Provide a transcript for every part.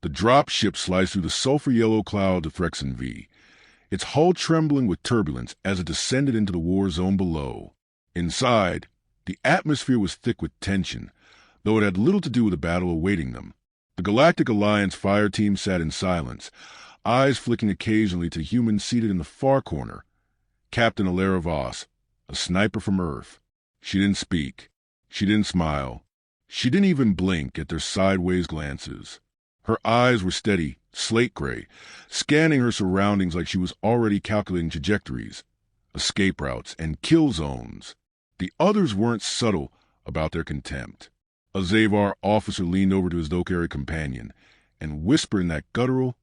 The drop ship sliced through the sulfur-yellow cloud of Threxen V, its hull trembling with turbulence as it descended into the war zone below. Inside, the atmosphere was thick with tension, though it had little to do with the battle awaiting them. The Galactic Alliance fire team sat in silence, eyes flicking occasionally to humans seated in the far corner. Captain Alara Voss, a sniper from Earth. She didn't speak. She didn't smile. She didn't even blink at their sideways glances. Her eyes were steady, slate gray, scanning her surroundings like she was already calculating trajectories, escape routes, and kill zones. The others weren't subtle about their contempt. A Zavar officer leaned over to his Dokari companion and whispered in that guttural,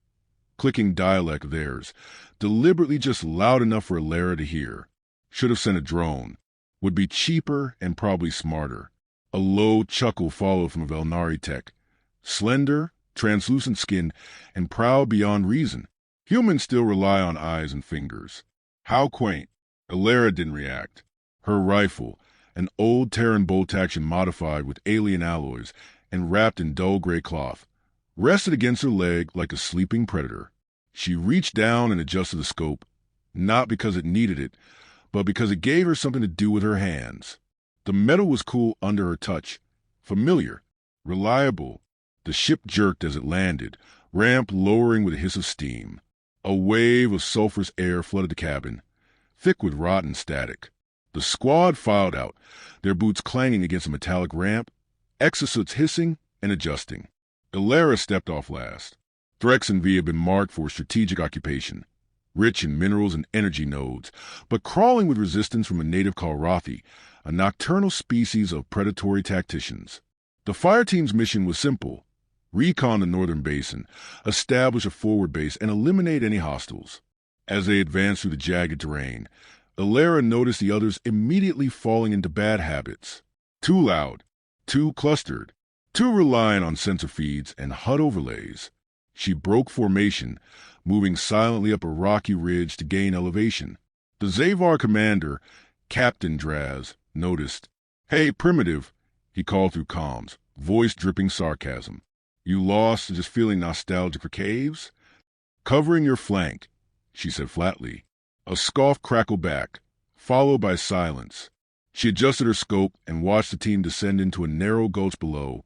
clicking dialect of theirs, deliberately just loud enough for Alara to hear. Should have sent a drone. Would be cheaper and probably smarter. A low chuckle followed from a Velnari tech. Slender, translucent skin, and proud beyond reason. Humans still rely on eyes and fingers. How quaint. Alara didn't react. Her rifle, an old Terran bolt-action modified with alien alloys and wrapped in dull gray cloth, rested against her leg like a sleeping predator. She reached down and adjusted the scope, not because it needed it, but because it gave her something to do with her hands. The metal was cool under her touch, familiar, reliable. The ship jerked as it landed, ramp lowering with a hiss of steam. A wave of sulphurous air flooded the cabin, thick with rotten static. The squad filed out, their boots clanging against a metallic ramp, exosuits hissing and adjusting. Alara stepped off last. Threxen V had been marked for strategic occupation, rich in minerals and energy nodes, but crawling with resistance from a native called Rothi, a nocturnal species of predatory tacticians. The fire team's mission was simple: recon the northern basin, establish a forward base, and eliminate any hostiles. As they advanced through the jagged terrain, Alara noticed the others immediately falling into bad habits. Too loud, too clustered, too reliant on sensor feeds and HUD overlays. She broke formation, moving silently up a rocky ridge to gain elevation. The Zavar commander, Captain Draz, noticed. "Hey, Primitive," he called through comms, voice dripping sarcasm. "You lost and just feeling nostalgic for caves?" "Covering your flank," she said flatly. A scoff crackled back, followed by silence. She adjusted her scope and watched the team descend into a narrow gulch below.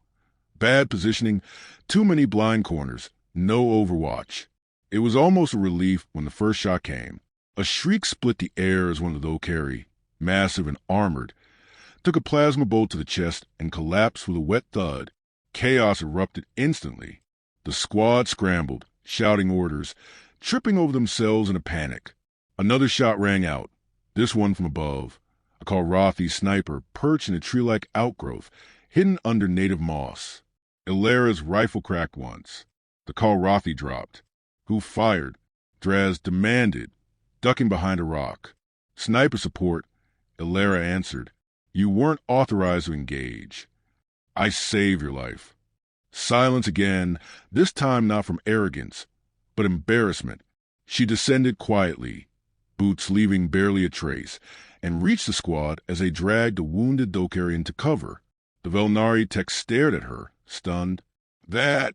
Bad positioning, too many blind corners, no overwatch. It was almost a relief when the first shot came. A shriek split the air as one of the Dokari, massive and armored, took a plasma bolt to the chest and collapsed with a wet thud. Chaos erupted instantly. The squad scrambled, shouting orders, tripping over themselves in a panic. Another shot rang out, this one from above. A Kalrathi sniper perched in a tree-like outgrowth, hidden under native moss. Alara's rifle cracked once. The Kalrathi dropped. Who fired? Draz demanded, ducking behind a rock. Sniper support, Alara answered. You weren't authorized to engage. I saved your life. Silence again, this time not from arrogance, but embarrassment. She descended quietly, boots leaving barely a trace, and reached the squad as they dragged the wounded Dokari into cover. The Velnari tech stared at her, stunned. That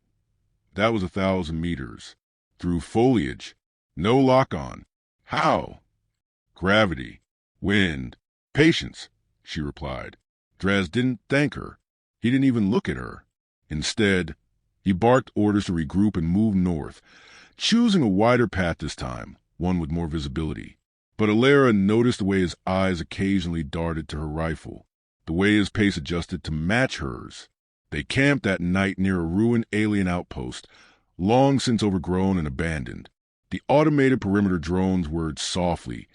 was 1,000 meters. Through foliage. No lock-on. How? Gravity. Wind. Patience, she replied. Draz didn't thank her. He didn't even look at her. Instead, he barked orders to regroup and move north, choosing a wider path this time, one with more visibility. But Alara noticed the way his eyes occasionally darted to her rifle, the way his pace adjusted to match hers. They camped that night near a ruined alien outpost, long since overgrown and abandoned. The automated perimeter drones whirred softly,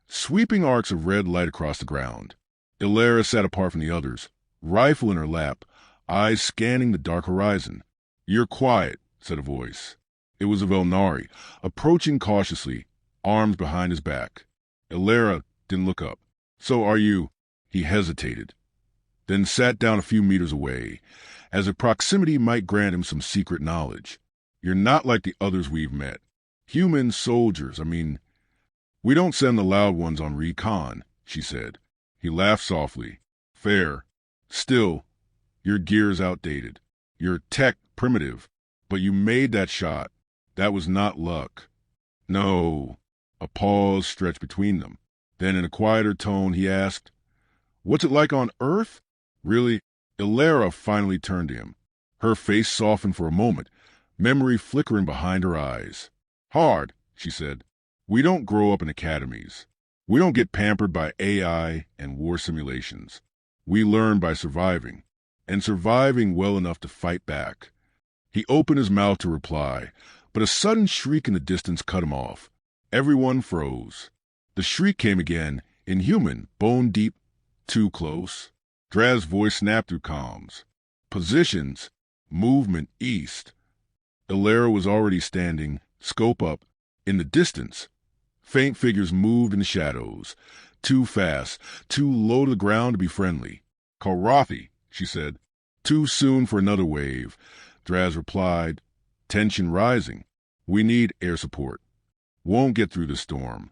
sweeping arcs of red light across the ground. Alara sat apart from the others, rifle in her lap, eyes scanning the dark horizon. You're quiet, said a voice. It was a Velnari, approaching cautiously, arms behind his back. Alara didn't look up. So are you? He hesitated, then sat down a few meters away, as if proximity might grant him some secret knowledge. You're not like the others we've met. Human soldiers, we don't send the loud ones on recon, she said. He laughed softly. Fair. Still, your gear's outdated. Your tech primitive. But you made that shot. That was not luck. No. A pause stretched between them. Then in a quieter tone, he asked, "What's it like on Earth?" Really? Ilara finally turned to him. Her face softened for a moment, memory flickering behind her eyes. "Hard," she said. "We don't grow up in academies. We don't get pampered by AI and war simulations. We learn by surviving, and surviving well enough to fight back." He opened his mouth to reply, but a sudden shriek in the distance cut him off. Everyone froze. The shriek came again, inhuman, bone deep, too close. Draz's voice snapped through comms. "Positions. Movement east." Ilara was already standing, scope up, in the distance. Faint figures moved in the shadows. Too fast, too low to the ground to be friendly. "Kilrathi," she said. "Too soon for another wave," Draz replied, tension rising. "We need air support. Won't get through the storm."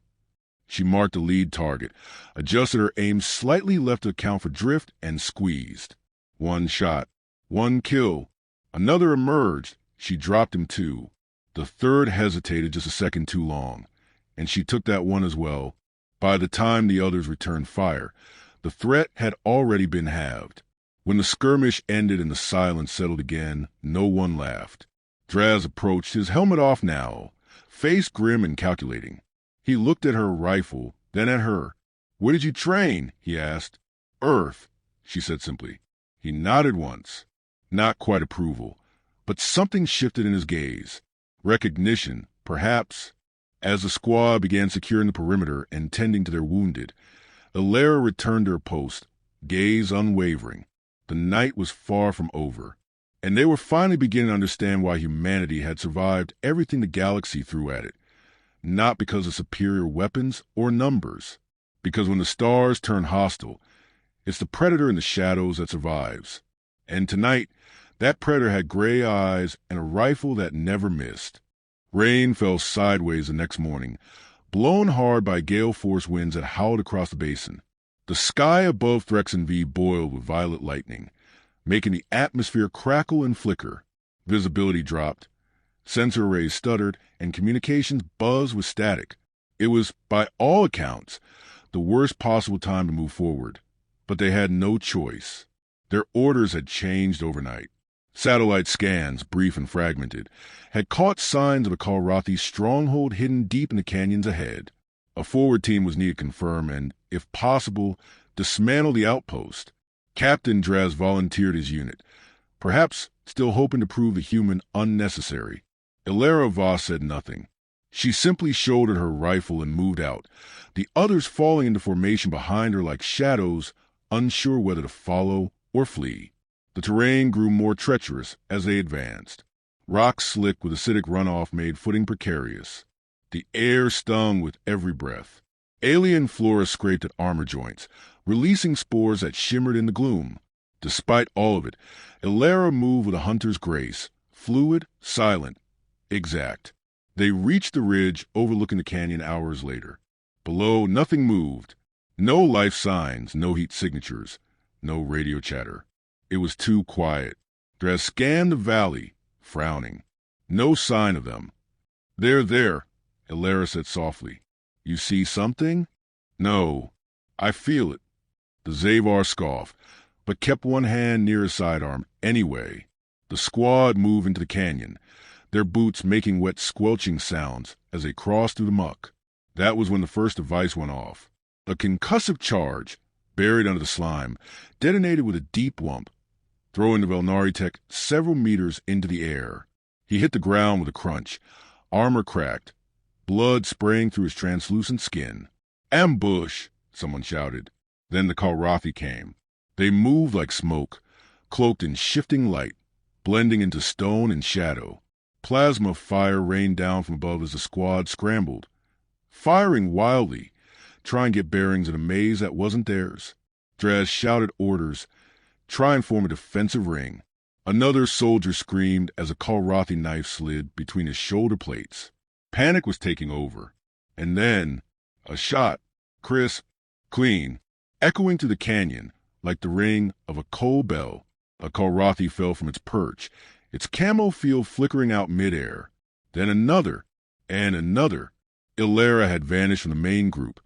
She marked the lead target, adjusted her aim slightly left to account for drift, and squeezed. One shot. One kill. Another emerged. She dropped him too. The third hesitated just a second too long, and she took that one as well. By the time the others returned fire, the threat had already been halved. When the skirmish ended and the silence settled again, no one laughed. Draz approached, his helmet off now, face grim and calculating. He looked at her rifle, then at her. "Where did you train?" he asked. "Earth," she said simply. He nodded once. Not quite approval, but something shifted in his gaze. Recognition, perhaps. As the squad began securing the perimeter and tending to their wounded, Ilara returned to her post, gaze unwavering. The night was far from over, and they were finally beginning to understand why humanity had survived everything the galaxy threw at it. Not because of superior weapons or numbers, because when the stars turn hostile, it's the predator in the shadows that survives. And tonight, that predator had gray eyes and a rifle that never missed. Rain fell sideways the next morning, blown hard by gale-force winds that howled across the basin. The sky above Threxen V boiled with violet lightning, making the atmosphere crackle and flicker. Visibility dropped. Sensor arrays stuttered, and communications buzzed with static. It was, by all accounts, the worst possible time to move forward. But they had no choice. Their orders had changed overnight. Satellite scans, brief and fragmented, had caught signs of a Kilrathi stronghold hidden deep in the canyons ahead. A forward team was needed to confirm and, if possible, dismantle the outpost. Captain Draz volunteered his unit, perhaps still hoping to prove the human unnecessary. Ilara Voss said nothing. She simply shouldered her rifle and moved out, the others falling into formation behind her like shadows, unsure whether to follow or flee. The terrain grew more treacherous as they advanced. Rocks slick with acidic runoff made footing precarious. The air stung with every breath. Alien flora scraped at armor joints, releasing spores that shimmered in the gloom. Despite all of it, Ilara moved with a hunter's grace, fluid, silent, exact. They reached the ridge overlooking the canyon hours later. Below, nothing moved. No life signs, no heat signatures, no radio chatter. It was too quiet. Draz scanned the valley, frowning. No sign of them. "They're there," Ilara said softly. "You see something?" "No. I feel it." The Zavar scoffed, but kept one hand near his sidearm anyway. The squad moved into the canyon, their boots making wet squelching sounds as they crossed through the muck. That was when the first device went off. A concussive charge, buried under the slime, detonated with a deep whump, throwing the Velnari tech several meters into the air. He hit the ground with a crunch, armor cracked, blood spraying through his translucent skin. "Ambush!" someone shouted. Then the Kilrathi came. They moved like smoke, cloaked in shifting light, blending into stone and shadow. Plasma fire rained down from above as the squad scrambled, firing wildly, trying to get bearings in a maze that wasn't theirs. Draz shouted orders, "Try and form a defensive ring." Another soldier screamed as a Kilrathi knife slid between his shoulder plates. Panic was taking over. And then, a shot, crisp, clean, echoing through the canyon like the ring of a coal bell. A Kilrathi fell from its perch, its camo field flickering out midair. Then another, and another. Illyra had vanished from the main group,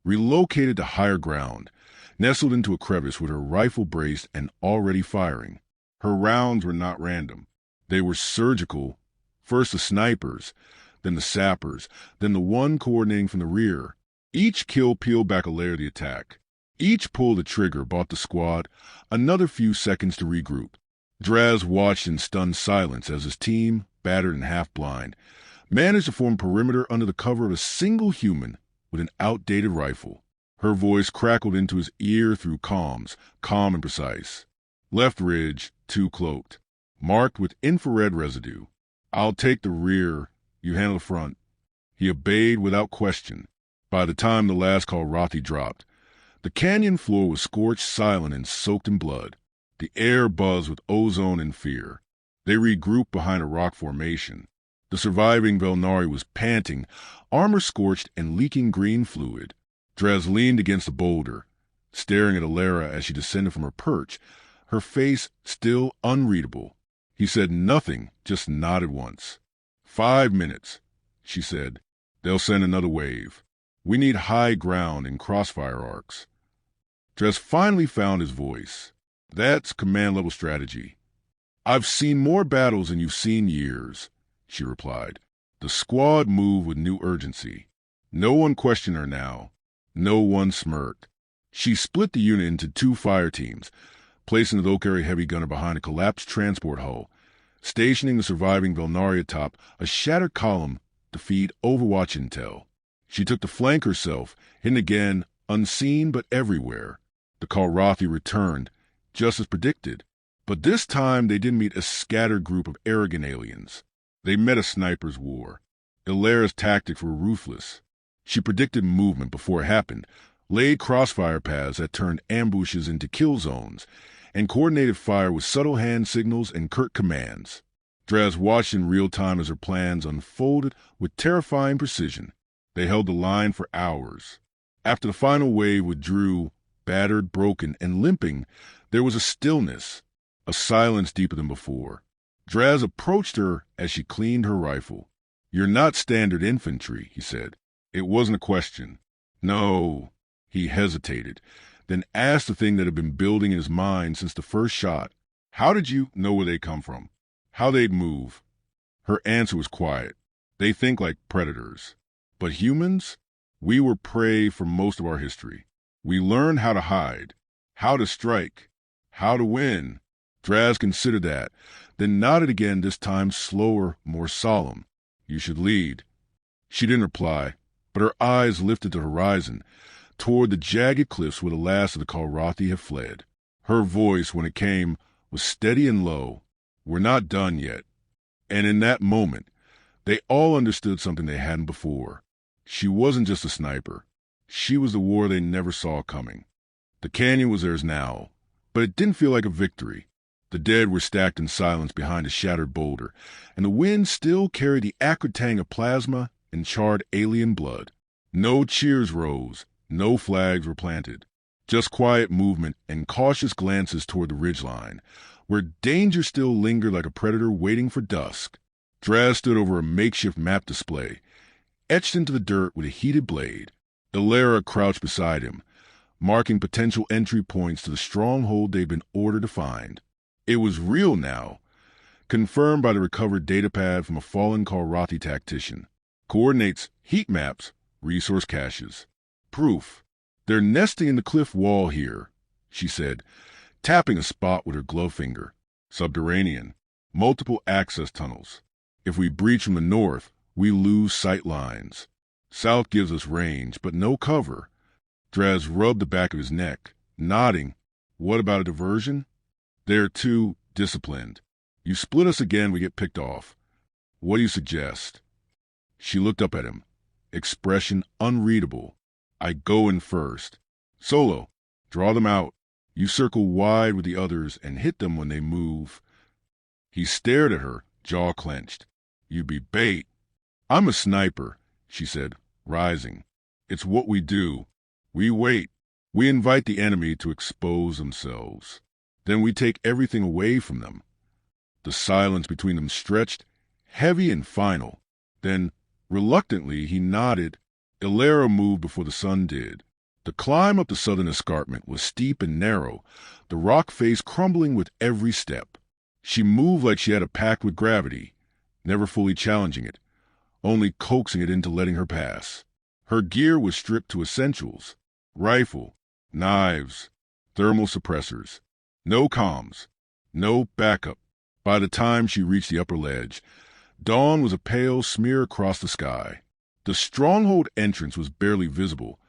relocated to higher ground, nestled into a crevice with her rifle braced and already firing. Her rounds were not random. They were surgical. First the snipers, then the sappers, then the one coordinating from the rear. Each kill peeled back a layer of the attack. Each pull of the trigger bought the squad another few seconds to regroup. Draz watched in stunned silence as his team, battered and half-blind, managed to form perimeter under the cover of a single human with an outdated rifle. Her voice crackled into his ear through comms, calm and precise. Left ridge, 2 cloaked, marked with infrared residue. I'll take the rear, you handle the front. He obeyed without question. By the time the last Kalrathi dropped, the canyon floor was scorched silent and soaked in blood. The air buzzed with ozone and fear. They regrouped behind a rock formation. The surviving Velnari was panting, armor scorched and leaking green fluid. Draz leaned against a boulder, staring at Illyra as she descended from her perch, her face still unreadable. He said nothing, just nodded once. 5 minutes, she said. They'll send another wave. We need high ground and crossfire arcs. Draz finally found his voice. That's command-level strategy. I've seen more battles than you've seen years, she replied. The squad moved with new urgency. No one questioned her now. No one smirked. She split the unit into 2 fire teams, placing the Lokari heavy gunner behind a collapsed transport hull, stationing the surviving Velnari atop a shattered column to feed Overwatch intel. She took the flank herself, hidden again, unseen but everywhere. The Kalrathi returned, just as predicted. But this time they didn't meet a scattered group of arrogant aliens. They met a sniper's war. Illyra's tactics were ruthless. She predicted movement before it happened, laid crossfire paths that turned ambushes into kill zones, and coordinated fire with subtle hand signals and curt commands. Draz watched in real time as her plans unfolded with terrifying precision. They held the line for hours. After the final wave withdrew, battered, broken, and limping, there was a stillness, a silence deeper than before. Draz approached her as she cleaned her rifle. "You're not standard infantry," he said. It wasn't a question. "No." He hesitated, then asked the thing that had been building in his mind since the first shot. "How did you know where they come from? How they'd move?" Her answer was quiet. "They think like predators. But humans? We were prey for most of our history. We learned how to hide, how to strike, how to win." Draz considered that, then nodded again, this time slower, more solemn. "You should lead." She didn't reply, but her eyes lifted to the horizon, toward the jagged cliffs where the last of the Kalrathi had fled. Her voice, when it came, was steady and low. "We're not done yet." And in that moment, they all understood something they hadn't before. She wasn't just a sniper. She was the war they never saw coming. The canyon was theirs now, but it didn't feel like a victory. The dead were stacked in silence behind a shattered boulder, and the wind still carried the acrid tang of plasma and charred alien blood. No cheers rose, no flags were planted. Just quiet movement and cautious glances toward the ridgeline, where danger still lingered like a predator waiting for dusk. Draz stood over a makeshift map display, etched into the dirt with a heated blade. Illyra crouched beside him, marking potential entry points to the stronghold they'd been ordered to find. It was real now, confirmed by the recovered datapad from a fallen Kalrathi tactician. Coordinates, heat maps, resource caches. Proof. "They're nesting in the cliff wall here," she said, tapping a spot with her glove finger. "Subterranean. Multiple access tunnels. If we breach from the north, we lose sight lines. South gives us range, but no cover." Draz rubbed the back of his neck, nodding. "What about a diversion?" "They're too disciplined. You split us again, we get picked off. What do you suggest?" She looked up at him, expression unreadable. "I go in first. Solo, draw them out. You circle wide with the others and hit them when they move." He stared at her, jaw clenched. "You'd be bait." "I'm a sniper," she said, rising. "It's what we do. We wait. We invite the enemy to expose themselves. Then we take everything away from them." The silence between them stretched, heavy and final. Then, reluctantly, he nodded. Illyra moved before the sun did. The climb up the southern escarpment was steep and narrow, the rock face crumbling with every step. She moved like she had a pact with gravity, never fully challenging it, only coaxing it into letting her pass. Her gear was stripped to essentials: rifle, knives, thermal suppressors. No comms, no backup. By the time she reached the upper ledge, dawn was a pale smear across the sky. The stronghold entrance was barely visible,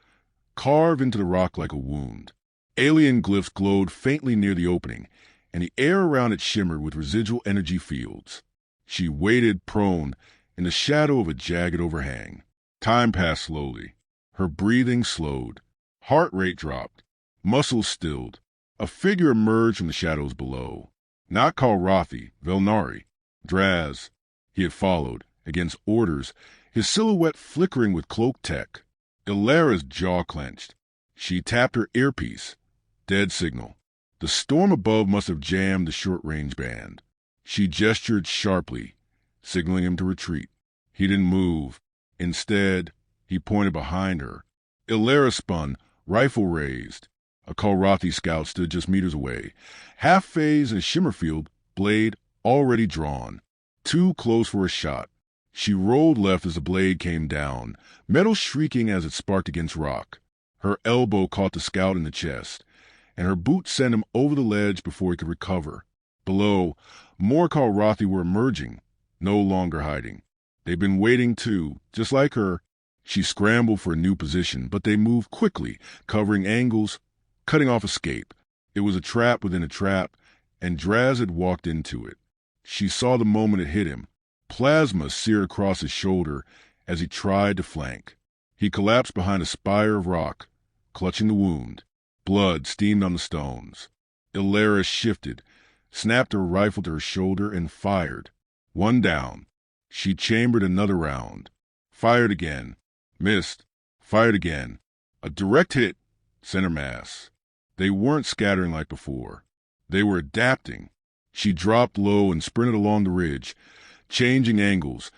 carved into the rock like a wound. Alien glyphs glowed faintly near the opening, and the air around it shimmered with residual energy fields. She waited prone in the shadow of a jagged overhang. Time passed slowly. Her breathing slowed. Heart rate dropped. Muscles stilled. A figure emerged from the shadows below. Not Kalrathi, Velnari. Draz. He had followed, against orders, his silhouette flickering with cloak tech. Illyra's jaw clenched. She tapped her earpiece. Dead signal. The storm above must have jammed the short-range band. She gestured sharply, signaling him to retreat. He didn't move. Instead, he pointed behind her. Illyra spun, rifle raised. A Kalrathi scout stood just meters away, half-phase in a shimmer field, blade already drawn. Too close for a shot. She rolled left as the blade came down, metal shrieking as it sparked against rock. Her elbow caught the scout in the chest, and her boot sent him over the ledge before he could recover. Below, more Kalrathi were emerging, no longer hiding. They'd been waiting too, just like her. She scrambled for a new position, but they moved quickly, covering angles, cutting off escape. It was a trap within a trap, and Draz had walked into it. She saw the moment it hit him. Plasma seared across his shoulder as he tried to flank. He collapsed behind a spire of rock, clutching the wound. Blood steamed on the stones. Illyra shifted, snapped her rifle to her shoulder, and fired. One down. She chambered another round. Fired again. Missed. Fired again. A direct hit. Center mass. They weren't scattering like before. They were adapting. She dropped low and sprinted along the ridge, changing angles,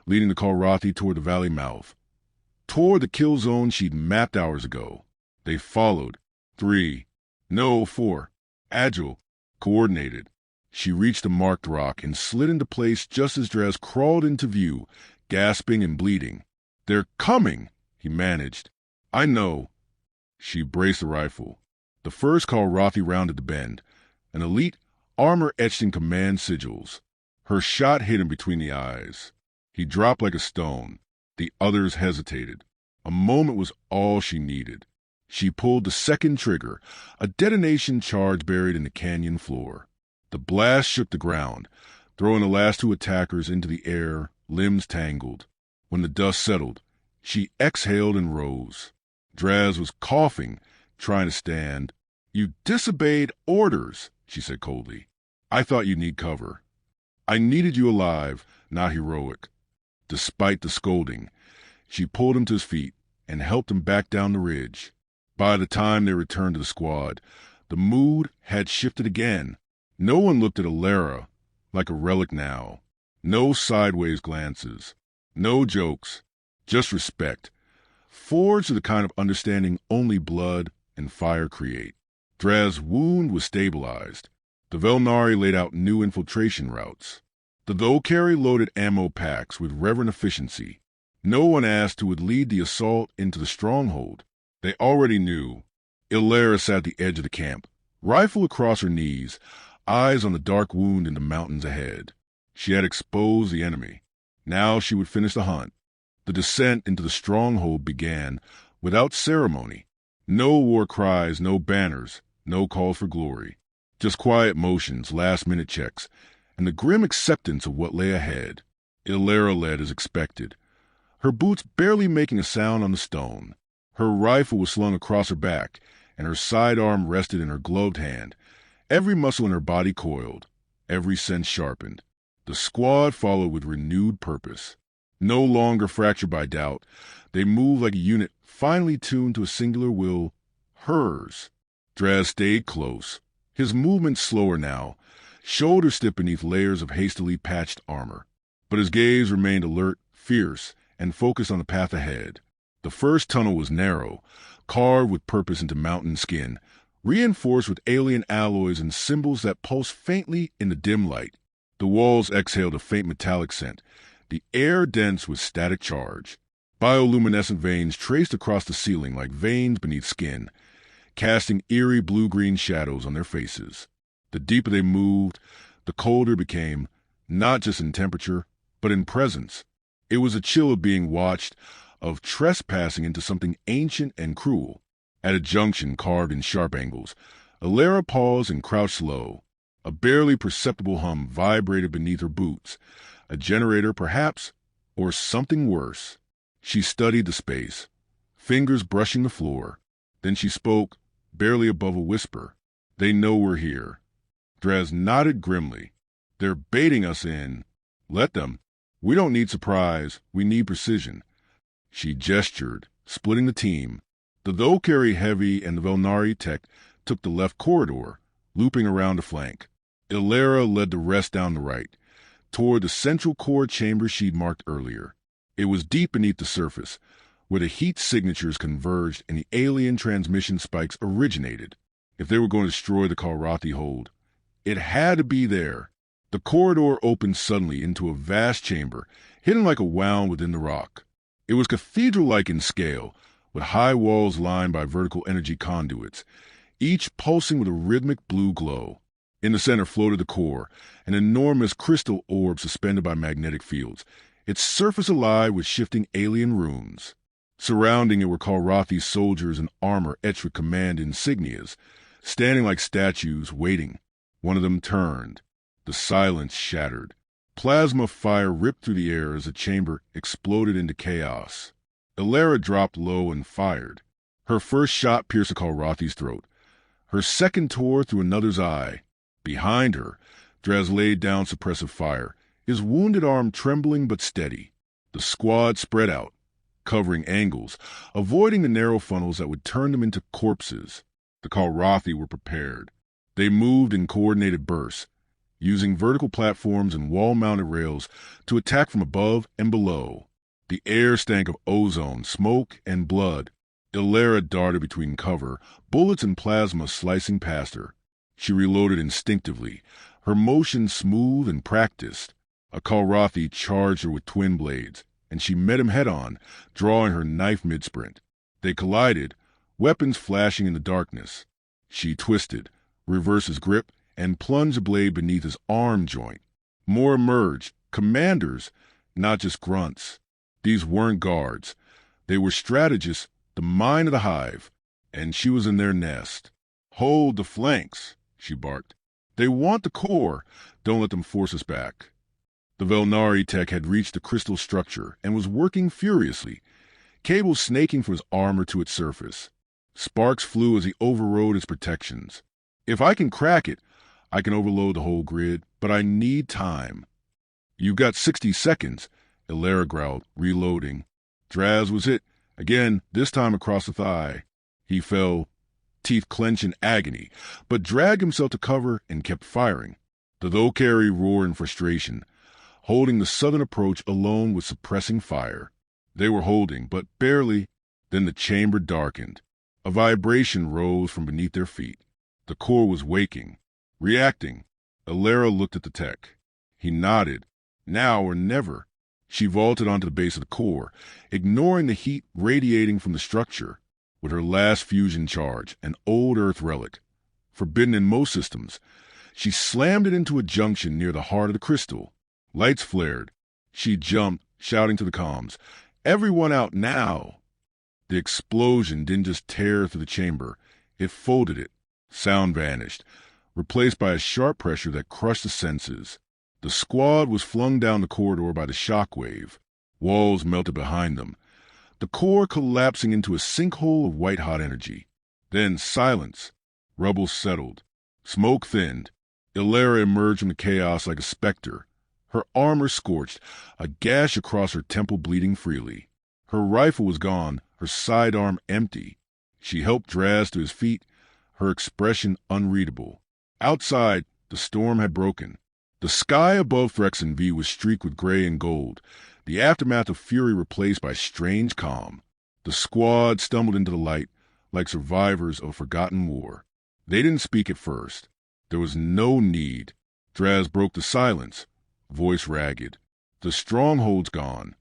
leading the Kalrathi toward the valley mouth. Toward the kill zone she'd mapped hours ago. They followed. 3. No, 4. Agile. Coordinated. She reached a marked rock and slid into place just as Draz crawled into view, gasping and bleeding. "They're coming," he managed. "I know." She braced the rifle. The first Kalrathi rounded the bend, an elite, armor etched in command sigils. Her shot hit him between the eyes. He dropped like a stone. The others hesitated. A moment was all she needed. She pulled the second trigger, a detonation charge buried in the canyon floor. The blast shook the ground, throwing the last two attackers into the air, limbs tangled. When the dust settled, she exhaled and rose. Draz was coughing, trying to stand. "You disobeyed orders," she said coldly. "I thought you'd need cover. I needed you alive, not heroic." Despite the scolding, she pulled him to his feet and helped him back down the ridge. By the time they returned to the squad, the mood had shifted again. No one looked at Illyra like a relic now. No sideways glances. No jokes. Just respect. Forged to the kind of understanding only blood and fire create. Draz's wound was stabilized. The Velnari laid out new infiltration routes. The Volcari loaded ammo packs with reverent efficiency. No one asked who would lead the assault into the stronghold. They already knew. Illyra sat at the edge of the camp, rifle across her knees, eyes on the dark wound in the mountains ahead. She had exposed the enemy. Now she would finish the hunt. The descent into the stronghold began without ceremony. No war cries, no banners, no calls for glory. Just quiet motions, last-minute checks, and the grim acceptance of what lay ahead. Illyra led as expected, her boots barely making a sound on the stone. Her rifle was slung across her back, and her sidearm rested in her gloved hand. Every muscle in her body coiled, every sense sharpened. The squad followed with renewed purpose. No longer fractured by doubt, they moved like a unit finally tuned to a singular will, hers. Draz stayed close, his movements slower now, shoulders stiff beneath layers of hastily patched armor. But his gaze remained alert, fierce, and focused on the path ahead. The first tunnel was narrow, carved with purpose into mountain skin, reinforced with alien alloys and symbols that pulsed faintly in the dim light. The walls exhaled a faint metallic scent, the air dense with static charge. Bioluminescent veins traced across the ceiling like veins beneath skin, casting eerie blue-green shadows on their faces. The deeper they moved, the colder it became, not just in temperature, but in presence. It was a chill of being watched, of trespassing into something ancient and cruel. At a junction carved in sharp angles, Alara paused and crouched low. A barely perceptible hum vibrated beneath her boots. A generator, perhaps, or something worse. She studied the space, fingers brushing the floor. Then she spoke, barely above a whisper. "They know we're here." Draz nodded grimly. "They're baiting us in." "Let them. We don't need surprise. We need precision." She gestured, splitting the team. The Thokeri Heavy and the Velnari Tech took the left corridor, looping around the flank. Alara led the rest down the right, toward the central core chamber she'd marked earlier. It was deep beneath the surface, where the heat signatures converged and the alien transmission spikes originated. If they were going to destroy the Kalrathi hold, it had to be there. The corridor opened suddenly into a vast chamber, hidden like a wound within the rock. It was cathedral-like in scale, with high walls lined by vertical energy conduits, each pulsing with a rhythmic blue glow. In the center floated the core, an enormous crystal orb suspended by magnetic fields, its surface alive with shifting alien runes. Surrounding it were Kalrathi's soldiers in armor etched with command insignias, standing like statues, waiting. One of them turned. The silence shattered. Plasma fire ripped through the air as the chamber exploded into chaos. Alara dropped low and fired. Her first shot pierced a Kalrathi's throat. Her second tore through another's eye. Behind her, Draz laid down suppressive fire, his wounded arm trembling but steady. The squad spread out, covering angles, avoiding the narrow funnels that would turn them into corpses. The Kalrathi were prepared. They moved in coordinated bursts, using vertical platforms and wall-mounted rails to attack from above and below. The air stank of ozone, smoke, and blood. Alara darted between cover, bullets and plasma slicing past her. She reloaded instinctively, her motion smooth and practiced. A Kalrathi charged her with twin blades, and she met him head-on, drawing her knife mid-sprint. They collided, weapons flashing in the darkness. She twisted, reversed his grip, and plunged the blade beneath his arm joint. More emerged, commanders, not just grunts. These weren't guards. They were strategists, the mind of the hive, and she was in their nest. "Hold the flanks," she barked. "They want the core. Don't let them force us back." The Velnari Tech had reached the crystal structure and was working furiously, cables snaking from his armor to its surface. Sparks flew as he overrode its protections. "If I can crack it, I can overload the whole grid, but I need time." "You've got 60 seconds, Alara growled, reloading. Draz was hit, again, this time across the thigh. He fell, teeth clenched in agony, but dragged himself to cover and kept firing. The Thokeri roared in frustration, holding the southern approach alone with suppressing fire. They were holding, but barely. Then the chamber darkened. A vibration rose from beneath their feet. The core was waking, reacting. Alara looked at the tech. He nodded. Now or never. She vaulted onto the base of the core, ignoring the heat radiating from the structure. With her last fusion charge, an old Earth relic, forbidden in most systems, she slammed it into a junction near the heart of the crystal. Lights flared. She jumped, shouting to the comms, "Everyone out now!" The explosion didn't just tear through the chamber. It folded it. Sound vanished, replaced by a sharp pressure that crushed the senses. The squad was flung down the corridor by the shockwave. Walls melted behind them, the core collapsing into a sinkhole of white-hot energy. Then silence. Rubble settled. Smoke thinned. Alara emerged from the chaos like a specter, her armor scorched, a gash across her temple bleeding freely. Her rifle was gone, her sidearm empty. She helped Draz to his feet, her expression unreadable. Outside, The storm had broken. The sky above Threxen V was streaked with gray and gold, the aftermath of fury replaced by strange calm. The squad stumbled into the light like survivors of a forgotten war. They didn't speak at first. There was no need. Draz broke the silence, voice ragged. The stronghold's gone.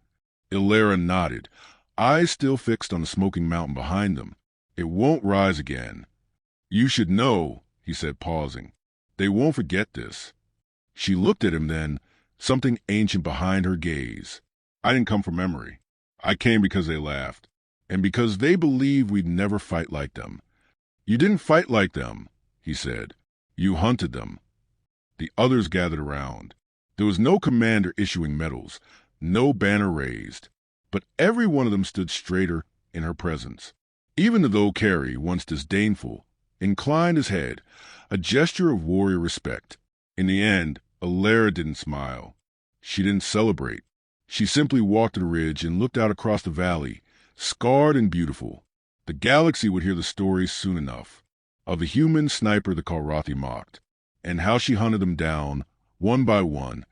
Ilera nodded, eyes still fixed on the smoking mountain behind them. It won't rise again. You should know, he said, pausing. They won't forget this. She looked at him then, something ancient behind her gaze. I didn't come from memory. I came because they laughed, and because they believed we'd never fight like them. You didn't fight like them, he said. You hunted them. The others gathered around. There was no commander issuing medals, no banner raised, but every one of them stood straighter in her presence. Even the though Carrie, once disdainful, inclined his head, a gesture of warrior respect. In the end, Ilera didn't smile. She didn't celebrate. She simply walked to the ridge and looked out across the valley, scarred and beautiful. The galaxy would hear the stories soon enough, of the human sniper the Kalrathi mocked, and how she hunted them down, one by one,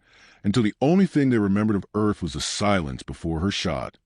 until the only thing they remembered of Earth was the silence before her shot.